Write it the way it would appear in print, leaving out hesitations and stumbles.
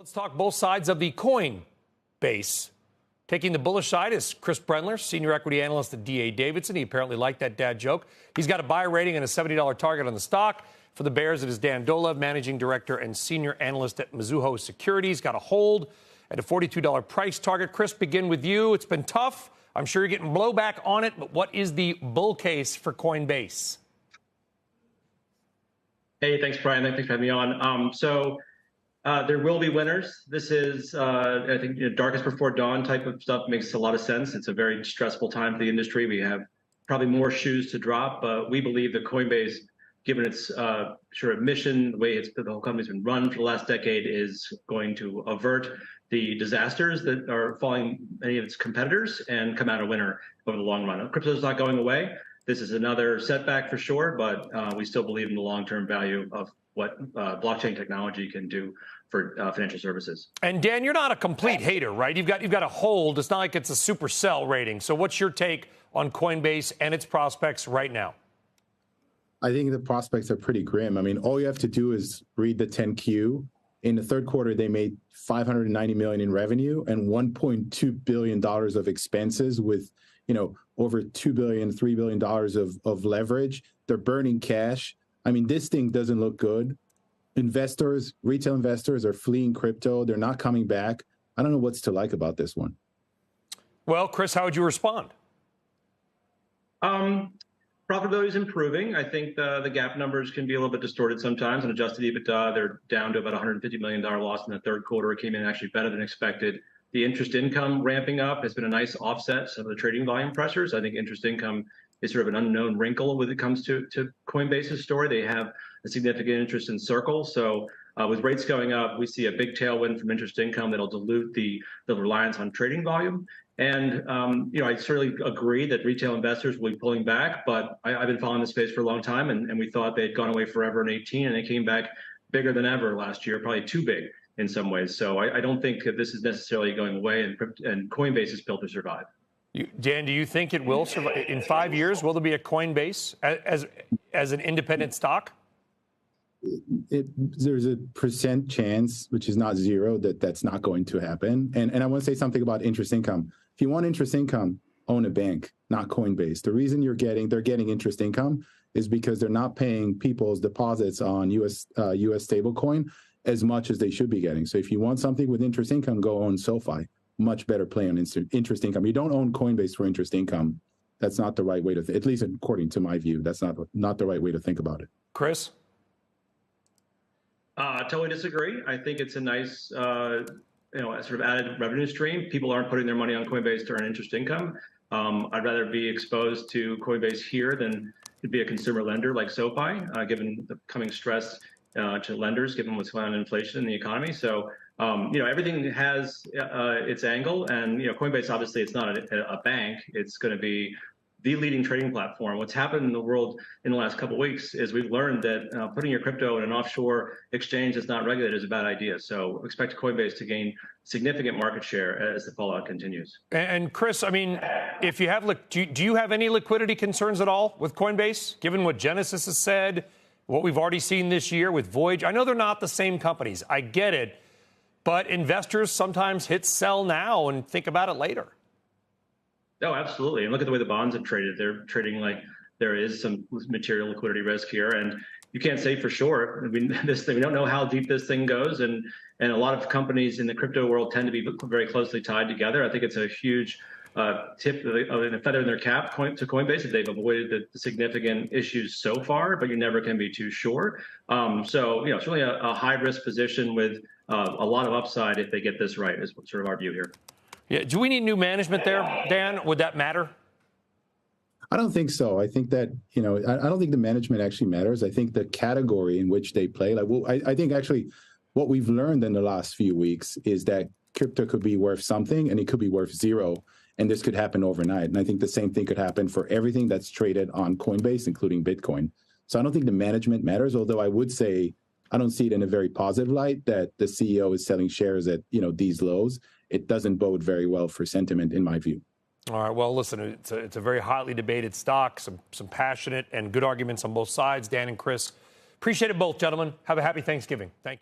Let's talk both sides of the Coinbase. Taking the bullish side is Chris Brendler, senior equity analyst at D.A. Davidson. He apparently liked that dad joke. He's got a buy rating and a $70 target on the stock. For the Bears, it is Dan Dolev, managing director and senior analyst at Mizuho Securities. Got a hold at a $42 price target. Chris, begin with you. It's been tough. I'm sure you're getting blowback on it, but what is the bull case for Coinbase? Hey, thanks, Brian. Thanks for having me on. There will be winners. This is, I think, darkest before dawn type of stuff makes a lot of sense. It's a very stressful time for the industry. We have probably more shoes to drop, but we believe that Coinbase, given its sort of mission, the way the whole company's been run for the last decade, is going to avert the disasters that are following many of its competitors and come out a winner over the long run. Crypto is not going away. This is another setback for sure, but we still believe in the long-term value of what blockchain technology can do for financial services. And Dan, you're not a complete hater, right? You've got a hold. It's not like it's a super sell rating. So what's your take on Coinbase and its prospects right now? I think the prospects are pretty grim. I mean, all you have to do is read the 10Q. In the third quarter, they made $590 million in revenue and $1.2 billion of expenses with, over $2 billion, $3 billion of leverage. They're burning cash. I mean, this thing doesn't look good. Retail investors are fleeing crypto. They're not coming back. I don't know what's to like about this one. Well, Chris, how would you respond? Profitability is improving. I think the gap numbers can be a little bit distorted sometimes. And adjusted EBITDA, they're down to about $150 million loss in the third quarter. It came in actually better than expected. The interest income ramping up has been a nice offset some of the trading volume pressures. I think interest income is sort of an unknown wrinkle when it comes to Coinbase's story. They have a significant interest in Circle. So with rates going up, we see a big tailwind from interest income that'll dilute the reliance on trading volume. And, I certainly agree that retail investors will be pulling back, but I've been following this space for a long time, and we thought they'd gone away forever in 2018, and they came back bigger than ever last year, probably too big in some ways. So I don't think that this is necessarily going away, and Coinbase is built to survive. Dan, do you think it will survive? In 5 years, will there be a Coinbase as an independent stock? There's a percent chance, which is not zero, that's not going to happen. And I want to say something about interest income. If you want interest income, own a bank, not Coinbase. The reason they're getting interest income is because they're not paying people's deposits on US stablecoin as much as they should be getting. So if you want something with interest income, go own SoFi. Much better play on interest income. You don't own Coinbase for interest income. That's not the right way to, at least according to my view, that's not the right way to think about it. Chris? Totally disagree. I think it's a nice, sort of added revenue stream. People aren't putting their money on Coinbase to earn interest income. I'd rather be exposed to Coinbase here than to be a consumer lender like SoFi, given the coming stress to lenders, given what's going on in inflation in the economy. So, everything has its angle, and Coinbase, obviously, it's not a bank. It's going to be the leading trading platform. What's happened in the world in the last couple of weeks is we've learned that putting your crypto in an offshore exchange that's not regulated is a bad idea. So expect Coinbase to gain significant market share as the fallout continues. And Chris, I mean, if you have, do you have any liquidity concerns at all with Coinbase, given what Genesis has said, what we've already seen this year with Voyage? I know they're not the same companies. I get it. But investors sometimes hit sell now and think about it later. No, absolutely. And look at the way the bonds have traded. They're trading like there is some material liquidity risk here. And you can't say for sure. We don't know how deep this thing goes. And a lot of companies in the crypto world tend to be very closely tied together. I think it's a huge tip of a feather in their cap to Coinbase if they've avoided the significant issues so far, but you never can be too sure. So, it's really a high risk position with a lot of upside if they get this right, is sort of our view here. Yeah. Do we need new management there, Dan? Would that matter? I don't think so. I think that, I don't think the management actually matters. I think the category in which they play, I think actually what we've learned in the last few weeks is that crypto could be worth something and it could be worth zero. And this could happen overnight. And I think the same thing could happen for everything that's traded on Coinbase, including Bitcoin. So I don't think the management matters, although I would say I don't see it in a very positive light that the CEO is selling shares at, these lows. It doesn't bode very well for sentiment, in my view. All right. Well, listen, it's a very hotly debated stock, some passionate and good arguments on both sides. Dan and Chris, appreciate it both, gentlemen. Have a happy Thanksgiving. Thank you.